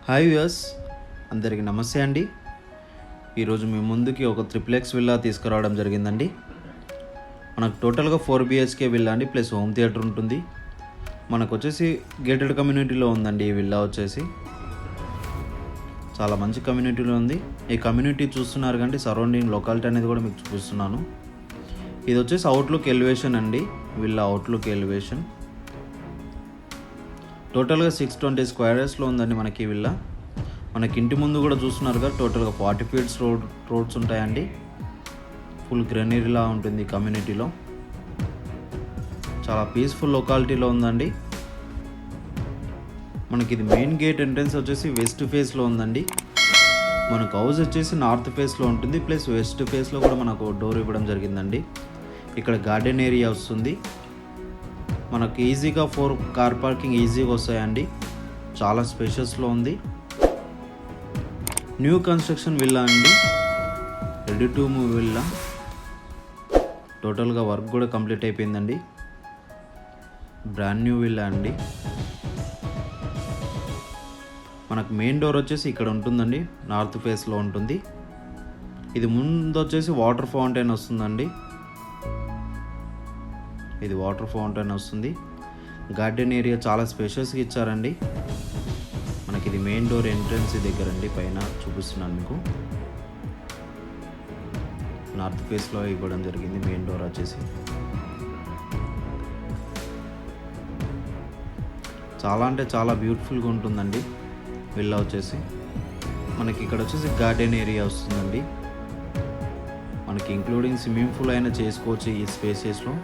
Hi viewers, అందరికీ నమస్తే అండి. ఈరోజు మీ ముందుకి ఒక ట్రిప్లెక్స్ విల్లా తీసుకురావడం జరిగిందండి. మనకు టోటల్గా 4 BHK విల్లా అండి, ప్లస్ హోమ్ థియేటర్ ఉంటుంది. మనకు వచ్చేసి గేటెడ్ కమ్యూనిటీలో ఉందండి. ఈ విల్లా వచ్చేసి చాలా మంచి కమ్యూనిటీలో ఉంది. ఈ కమ్యూనిటీ చూస్తున్నారు కంటే సరౌండింగ్ లొకాలిటీ అనేది కూడా మీకు చూపిస్తున్నాను. ఇది వచ్చేసి అవుట్లుక్ ఎలివేషన్ అండి. విల్లా అవుట్లుక్ ఎలివేషన్ టోటల్గా 620 స్క్వేర్ యార్డ్స్లో ఉందండి మనకి విల్లా. మనకి ఇంటి ముందు కూడా చూస్తున్నారుగా, టోటల్గా 40 ఫీట్స్ రోడ్స్ ఉంటాయండి. ఫుల్ గ్రీనరీలా ఉంటుంది కమ్యూనిటీలో. చాలా పీస్ఫుల్ లొకాలిటీలో ఉందండి. మనకి ఇది మెయిన్ గేట్ ఎంట్రన్స్ వచ్చేసి వెస్ట్ ఫేస్లో ఉందండి. మనకు హౌస్ వచ్చేసి నార్త్ ఫేస్లో ఉంటుంది, ప్లస్ వెస్ట్ ఫేస్లో కూడా మనకు డోర్ ఇవ్వడం జరిగిందండి. ఇక్కడ గార్డెన్ ఏరియా వస్తుంది. మనకు ఈజీగా 4 కార్ పార్కింగ్ ఈజీగా వస్తాయండి. చాలా స్పేషియస్లో ఉంది. న్యూ కన్స్ట్రక్షన్ విల్లా అండి, రెడీ టు మూవ్ విల్లా. టోటల్గా వర్క్ కూడా కంప్లీట్ అయిపోయిందండి. బ్రాండ్ న్యూ విల్లా అండి. మనకు మెయిన్ డోర్ వచ్చేసి ఇక్కడ ఉంటుందండి, నార్త్ ఫేస్లో ఉంటుంది. ఇది ముందు వచ్చేసి వాటర్ ఫౌంటైన్ వస్తుందండి. ఇది వాటర్ ఫౌంటైన్ వస్తుంది. గార్డెన్ ఏరియా చాలా స్పేషియస్గా ఇచ్చారండి. మనకి ఇది మెయిన్ డోర్ ఎంట్రన్స్ దగ్గర అండి, పైన చూపిస్తున్నాను మీకు. నార్త్ ఫేస్లో ఇవ్వడం జరిగింది మెయిన్ డోర్ వచ్చేసి. చాలా అంటే చాలా బ్యూటిఫుల్గా ఉంటుందండి విల్లా వచ్చేసి. మనకి ఇక్కడ వచ్చేసి గార్డెన్ ఏరియా వస్తుందండి. మనకి ఇంక్లూడింగ్ స్విమ్మింగ్ పూల్ అయినా చేసుకోవచ్చు ఈ స్పేసెస్లో.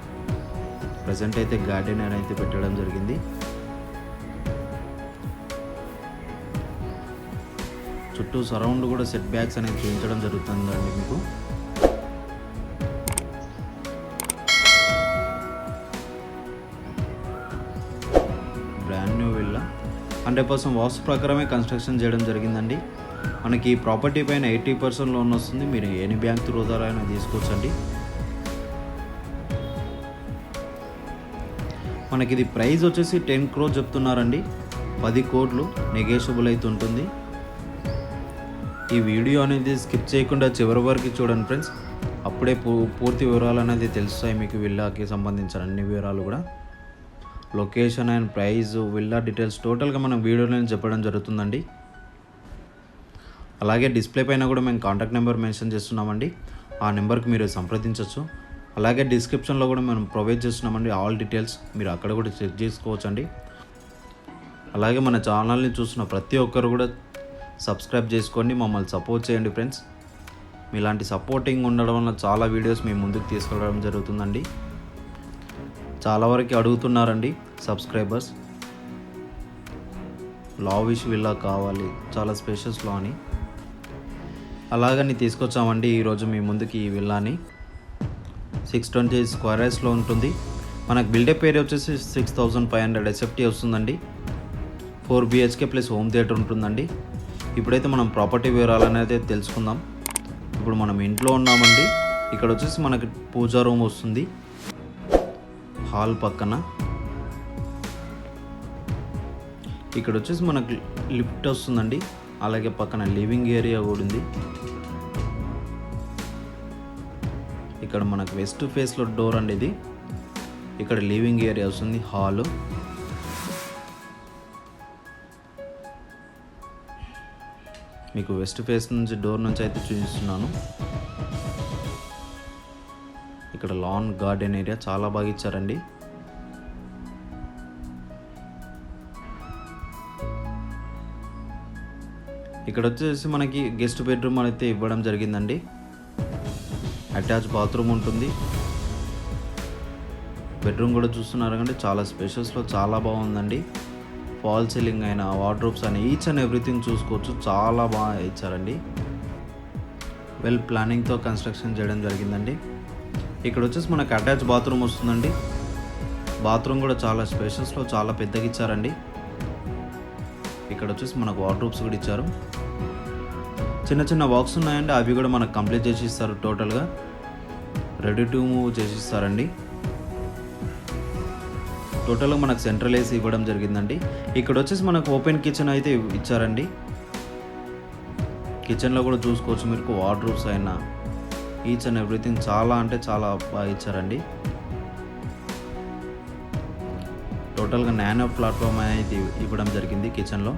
ప్రజెంట్ అయితే గార్డెన్ అయితే పెట్టడం జరిగింది. చుట్టూ సరౌండ్ కూడా సెట్ బ్యాక్స్ అనేది చూపించడం జరుగుతుందండి మీకు. బ్రాండ్ న్యూ విల్లా 100% వాస్తు ప్రకారమే కన్స్ట్రక్షన్ చేయడం జరిగిందండి. మనకి ఈ ప్రాపర్టీ పైన 80% లోన్ వస్తుంది. మీరు ఎనీ బ్యాంక్ త్రూ ద్వారా అయినా తీసుకోవచ్చండి. మనకి ఇది ప్రైస్ వచ్చేసి 10 crores చెప్తున్నారండి. 10 కోట్లు నెగోషియబుల్ అయితే ఉంటుంది. ఈ వీడియో అనేది స్కిప్ చేయకుండా చివరి వరకు చూడండి ఫ్రెండ్స్. అప్పుడే పూర్తి వివరాలు అనేది తెలుస్తాయి మీకు. విల్లాకి సంబంధించిన అన్ని వివరాలు కూడా, location and price, villa details టోటల్గా మనం వీడియోలో చెప్పడం జరుగుతుందండి. అలాగే డిస్ప్లే పైన కూడా మేము కాంటాక్ట్ నెంబర్ మెన్షన్ చేస్తున్నామండి. ఆ నెంబర్కి మీరు సంప్రదించవచ్చు. అలాగే డిస్క్రిప్షన్లో కూడా మనం ప్రొవైడ్ చేస్తున్నామండి ఆల్ డీటెయిల్స్. మీరు అక్కడ కూడా చెక్ చేసుకోవచ్చండి. అలాగే మన ఛానల్ని చూస్తున్న ప్రతి ఒక్కరు కూడా సబ్స్క్రైబ్ చేసుకోండి, మమ్మల్ని సపోర్ట్ చేయండి ఫ్రెండ్స్. మీలాంటి సపోర్టింగ్ ఉండడం వల్ల చాలా వీడియోస్ మేము ముందుకు తీసుకెళ్ళడం జరుగుతుందండి. చాలా వరకు అడుగుతున్నారండి సబ్స్క్రైబర్స్, లావిష్ విల్లా కావాలి, చాలా స్పేషియస్లో అని. అలాగని తీసుకొచ్చామండి ఈరోజు మీ ముందుకి ఈ విల్లాని. 620 స్క్వేర్ యార్డ్స్లో ఉంటుంది. మనకు బిల్డప్ ఏరియా వచ్చేసి 6500 SFT వస్తుందండి. 4 BHK ప్లస్ హోమ్ థియేటర్ ఉంటుందండి. ఇప్పుడైతే మనం ప్రాపర్టీ వివరాలు అనేది తెలుసుకుందాం. ఇప్పుడు మనం ఇంట్లో ఉన్నామండి. ఇక్కడ వచ్చేసి మనకి పూజా రూమ్ వస్తుంది, హాల్ పక్కన. ఇక్కడ వచ్చేసి మనకు లిఫ్ట్ వస్తుందండి. అలాగే పక్కన లివింగ్ ఏరియా కూడా ఉంది. ఇక్కడ మనకు వెస్ట్ ఫేస్లో డోర్ అండి ఇది. ఇక్కడ లివింగ్ ఏరియా వస్తుంది, హాలు. మీకు వెస్ట్ ఫేస్ నుంచి డోర్ నుంచి అయితే చూపిస్తున్నాను. ఇక్కడ లాన్ గార్డెన్ ఏరియా చాలా బాగా ఇచ్చారండి. ఇక్కడ వచ్చేసి మనకి గెస్ట్ బెడ్రూమ్ అయితే ఇవ్వడం జరిగిందండి. అటాచ్ బాత్రూమ్ ఉంటుంది. బెడ్రూమ్ కూడా చూస్తున్నారు కంటే చాలా స్పేషియస్లో చాలా బాగుందండి. ఫాల్ సీలింగ్ అయినా, వార్డ్రోబ్స్ అయినా, ఈచ్ అండ్ ఎవ్రీథింగ్ చూసుకోవచ్చు. చాలా బాగా ఇచ్చారండి. వెల్ ప్లానింగ్తో కన్స్ట్రక్షన్ చేయడం జరిగిందండి. ఇక్కడ వచ్చేసి మనకు అటాచ్ బాత్రూమ్ వస్తుందండి. బాత్రూమ్ కూడా చాలా స్పేషియస్లో చాలా పెద్దగా ఇచ్చారండి. ఇక్కడ వచ్చేసి మనకు వార్డ్రోబ్స్ కూడా ఇచ్చారు. చిన్న చిన్న వర్క్స్ ఉన్నాయండి, అవి కూడా మనకు కంప్లీట్ చేసి ఇస్తారు. టోటల్గా రెడీ టు మూవ్ చేసి ఇస్తారండి. టోటల్గా మనకు సెంట్రల్ ఏసీ ఇవ్వడం జరిగిందండి. ఇక్కడ వచ్చేసి మనకు ఓపెన్ కిచెన్ అయితే ఇచ్చారండి. కిచెన్లో కూడా చూసుకోవచ్చు మీకు వార్డ్రోబ్స్ అయినా ఈచ్ అండ్ ఎవ్రీథింగ్ చాలా అంటే చాలా బాగా ఇచ్చారండి. టోటల్గా నానో ప్లాట్ఫామ్ అనేది ఇవ్వడం జరిగింది కిచెన్లో.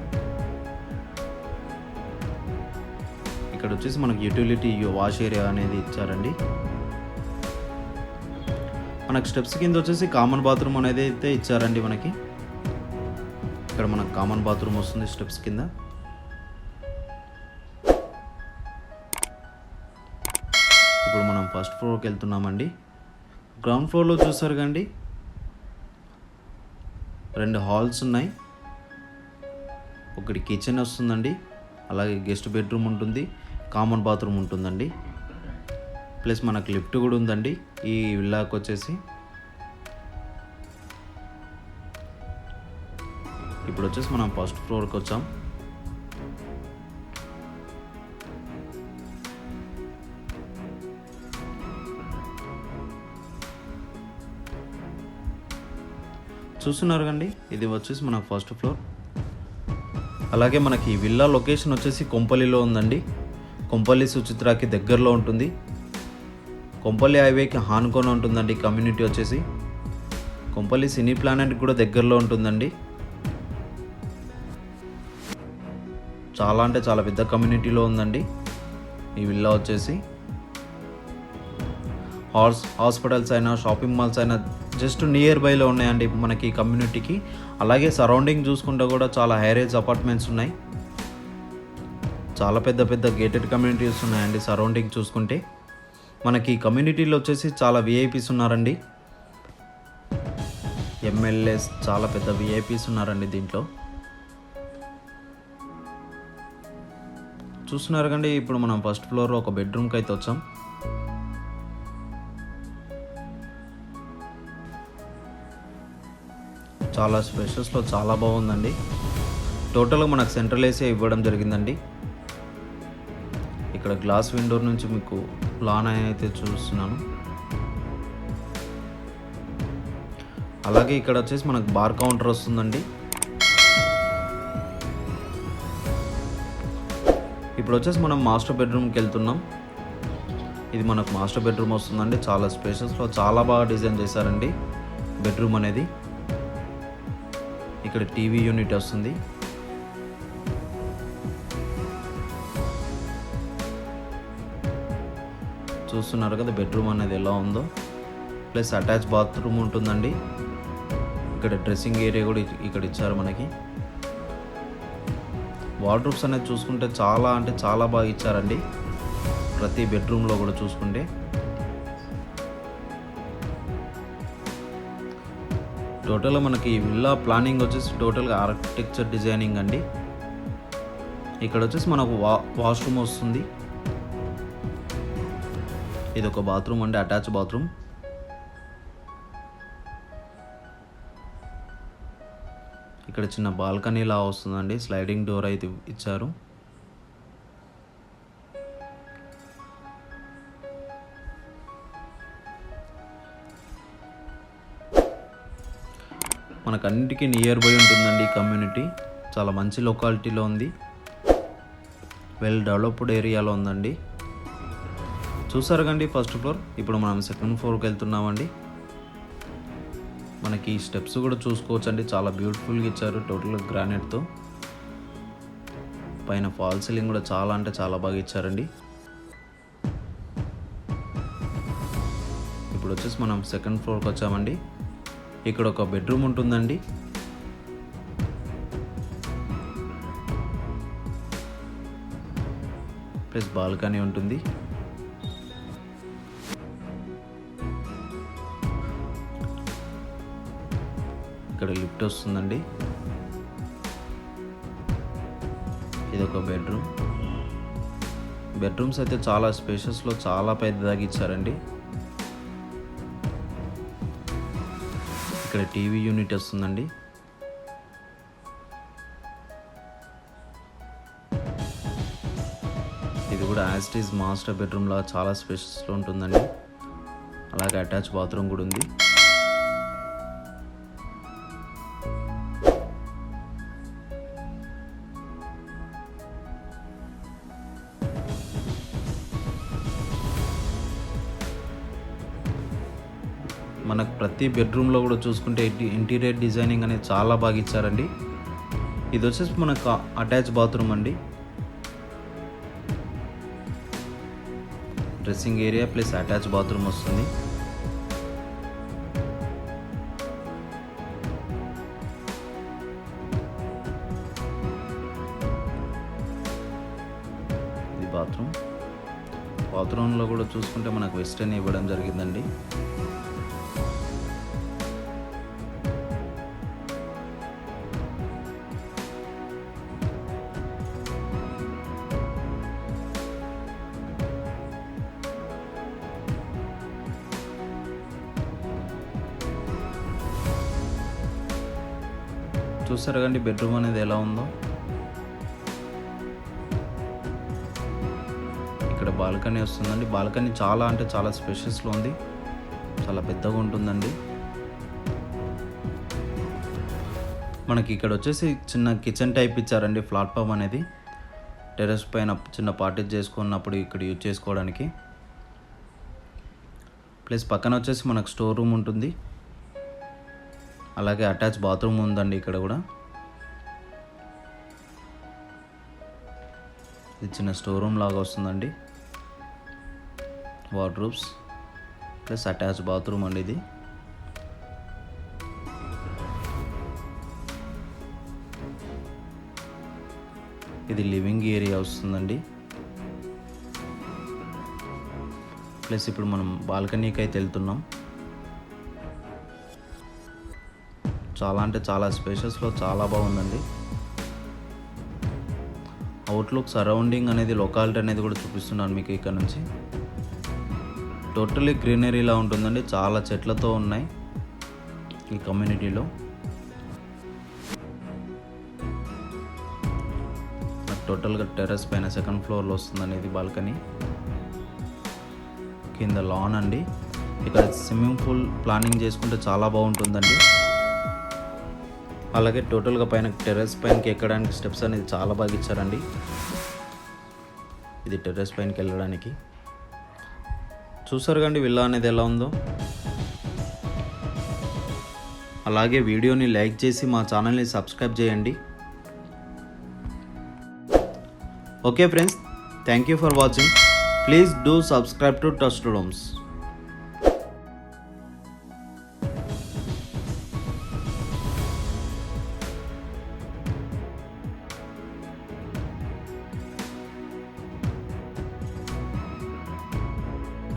ఇక్కడ వచ్చేసి మనకు యూటిలిటీ వాష్ ఏరియా అనేది ఇచ్చారండి. మనకు స్టెప్స్ కింద వచ్చేసి కామన్ బాత్రూమ్ అనేది అయితే ఇచ్చారండి. మనకి ఇక్కడ మనకు కామన్ బాత్రూమ్ వస్తుంది స్టెప్స్ కింద. ఇప్పుడు మనం ఫస్ట్ ఫ్లోర్కి వెళ్తున్నామండి. గ్రౌండ్ ఫ్లోర్లో చూసారు కండి 2 హాల్స్ ఉన్నాయి. ఒకటి కిచెన్ వస్తుందండి, అలాగే గెస్ట్ బెడ్రూమ్ ఉంటుంది, కామన్ బాత్రూమ్ ఉంటుందండి. ప్లస్ మనకు లిఫ్ట్ కూడా ఉందండి ఈ విల్లాకి వచ్చేసి. ఇప్పుడు వచ్చేసి మనం ఫస్ట్ ఫ్లోర్కి వచ్చాం. చూస్తున్నారు కండి, ఇది వచ్చేసి మన ఫస్ట్ ఫ్లోర్. అలాగే మనకి విల్లా లొకేషన్ వచ్చేసి కొంపల్లిలో ఉందండి. కొంపల్లి సుచిత్రాకి దగ్గరలో ఉంటుంది. కొంపల్లి హైవేకి హానుకొని ఉంటుందండి కమ్యూనిటీ వచ్చేసి. కొంపల్లి సినీ ప్లానెట్ కూడా దగ్గరలో ఉంటుందండి. చాలా అంటే చాలా పెద్ద కమ్యూనిటీలో ఉందండి ఈ విల్లా వచ్చేసి. హాస్పిటల్స్ అయినా షాపింగ్ మాల్స్ అయినా జస్ట్ నియర్ బైలో ఉన్నాయండి మనకి కమ్యూనిటీకి. అలాగే సరౌండింగ్ చూసుకుంటే కూడా చాలా హైరేజ్ అపార్ట్మెంట్స్ ఉన్నాయి. చాలా పెద్ద పెద్ద గేటెడ్ కమ్యూనిటీస్ ఉన్నాయండి సరౌండింగ్ చూసుకుంటే. మనకి కమ్యూనిటీలో వచ్చేసి చాలా విఐపీస్ ఉన్నారండి. ఎమ్మెల్యేస్ చాలా పెద్ద విఐపీస్ ఉన్నారండి దీంట్లో. చూస్తున్నారు కండి, ఇప్పుడు మనం ఫస్ట్ ఫ్లోర్లో ఒక బెడ్రూమ్కి అయితే వచ్చాం. చాలా స్పేషియస్లో చాలా బాగుందండి. టోటల్గా మనకు సెంట్రల్ ఏసీ ఇవ్వడం జరిగిందండి. ఇక్కడ గ్లాస్ విండో నుంచి మీకు లాన్ అయితే చూస్తున్నాను. అలాగే ఇక్కడ వచ్చేసి మనకు బార్ కౌంటర్ వస్తుందండి. ఇప్పుడు వచ్చేసి మనం మాస్టర్ బెడ్రూమ్కి వెళ్తున్నాం. ఇది మనకు మాస్టర్ బెడ్రూమ్ వస్తుందండి. చాలా స్పేషియస్లో చాలా బాగా డిజైన్ చేశారండి బెడ్రూమ్ అనేది. ఇక్కడ టీవీ యూనిట్ వస్తుంది. చూస్తున్నారు కదా బెడ్రూమ్ అనేది ఎలా ఉందో. ప్లస్ అటాచ్ బాత్రూమ్ ఉంటుందండి. ఇక్కడ డ్రెస్సింగ్ ఏరియా కూడా ఇక్కడ ఇచ్చారు మనకి. వార్డ్రోబ్స్ అనేది చూసుకుంటే చాలా అంటే చాలా బాగా ఇచ్చారండి ప్రతి బెడ్రూమ్లో కూడా చూసుకుంటే. టోటల్గా మనకి విల్లా ప్లానింగ్ వచ్చేసి టోటల్గా ఆర్కిటెక్చర్ డిజైనింగ్ అండి. ఇక్కడ వచ్చేసి మనకు వాష్రూమ్ వస్తుంది. ఇది ఒక బాత్రూమ్ అండి, అటాచ్ బాత్రూమ్. ఇక్కడ చిన్న బాల్కనీ లా వస్తుందండి. స్లైడింగ్ డోర్ అయితే ఇచ్చారు. మనకు అన్నిటికీ నియర్ బై ఉంటుందండి ఈ కమ్యూనిటీ. చాలా మంచి లొకాలిటీలో ఉంది. వెల్ డెవలప్డ్ ఏరియాలో ఉందండి. చూసారు కండి ఫస్ట్ ఫ్లోర్. ఇప్పుడు మనం సెకండ్ ఫ్లోర్కి వెళ్తున్నామండి. మనకి స్టెప్స్ కూడా చూసుకోవచ్చండి, చాలా బ్యూటిఫుల్గా ఇచ్చారు టోటల్ గ్రానైట్తో. పైన ఫాల్ సీలింగ్ కూడా చాలా అంటే చాలా బాగా ఇచ్చారండి. ఇప్పుడు వచ్చేసి మనం సెకండ్ ఫ్లోర్కి వచ్చామండి. ఇక్కడ ఒక బెడ్రూమ్ ఉంటుందండి. ప్లస్ బాల్కనీ ఉంటుంది. ఇక్కడ లిఫ్ట్ వస్తుందండి. ఇది ఒక బెడ్రూమ్. బెడ్రూమ్స్ అయితే చాలా స్పేషియస్లో చాలా పెద్దదాగా ఇచ్చారండి. ఇక్కడ టీవీ యూనిట్ వస్తుందండి. ఇది కూడా as it is master bedroom లా చాలా స్పేషియస్లో ఉంటుందండి. అలాగే అటాచ్ బాత్రూమ్ కూడా ఉంది. మనకు ప్రతి బెడ్రూమ్లో కూడా చూసుకుంటే ఇంటీరియర్ డిజైనింగ్ అనేది చాలా బాగా ఇచ్చారండి. ఇది వచ్చేసి మనకు అటాచ్ బాత్రూమ్ అండి. Dressing area plus attach bathroom వస్తుంది. ఇది బాత్రూంలో కూడా చూసుకుంటే మనకు వెస్టర్న్ ఇవ్వడం జరిగిందండి. చూసారు కండి బెడ్రూమ్ అనేది ఎలా ఉందో. ఇక్కడ బాల్కనీ వస్తుందండి. బాల్కనీ చాలా అంటే చాలా స్పేషియస్లో ఉంది. చాలా పెద్దగా ఉంటుందండి. మనకి ఇక్కడ వచ్చేసి చిన్న కిచెన్ టైప్ ఇచ్చారండి. ప్లాట్ఫామ్ అనేది టెర్రస్ పైన చిన్న పార్టీస్ చేసుకున్నప్పుడు ఇక్కడ యూజ్ చేసుకోవడానికి. ప్లస్ పక్కన వచ్చేసి మనకు స్టోర్ రూమ్ ఉంటుంది. అలాగే అటాచ్ బాత్రూమ్ ఉందండి ఇక్కడ కూడా. ఇది చిన్న స్టోర్ రూమ్ లాగా వస్తుందండి. వార్డ్రోబ్స్ ప్లస్ అటాచ్ బాత్రూమ్ అండి ఇది. ఇది లివింగ్ ఏరియా వస్తుందండి. ప్లస్ ఇప్పుడు మనం బాల్కనీకి అయితే వెళ్తున్నాం. చాలా అంటే చాలా స్పేషియస్లో చాలా బాగుందండి. అవుట్లుక్ సరౌండింగ్ అనేది లొకాలిటీ అనేది కూడా చూపిస్తున్నాను మీకు ఇక్కడ నుంచి. టోటలీ గ్రీనరీలా ఉంటుందండి. చాలా చెట్లతో ఉన్నాయి ఈ కమ్యూనిటీలో. టోటల్గా టెర్రస్ పైన సెకండ్ ఫ్లోర్లో వస్తుందండి ఇది బాల్కనీ. కింద లాన్ అండి. ఇక్కడ స్విమ్మింగ్ పూల్ ప్లానింగ్ చేసుకుంటే చాలా బాగుంటుందండి. అలాగే టోటల్గా పైన టెర్రస్ పైనకి ఎక్కడానికి స్టెప్స్ అనేది చాలా బాగా ఇచ్చారండి. ఇది టెర్రస్ పైనకి వెళ్ళడానికి. చూసారు కండి విల్లా అనేది ఎలా ఉందో. అలాగే వీడియోని లైక్ చేసి మా ఛానల్ని సబ్స్క్రైబ్ చేయండి. Okay friends, thank you for watching. Please do subscribe to trusted homes.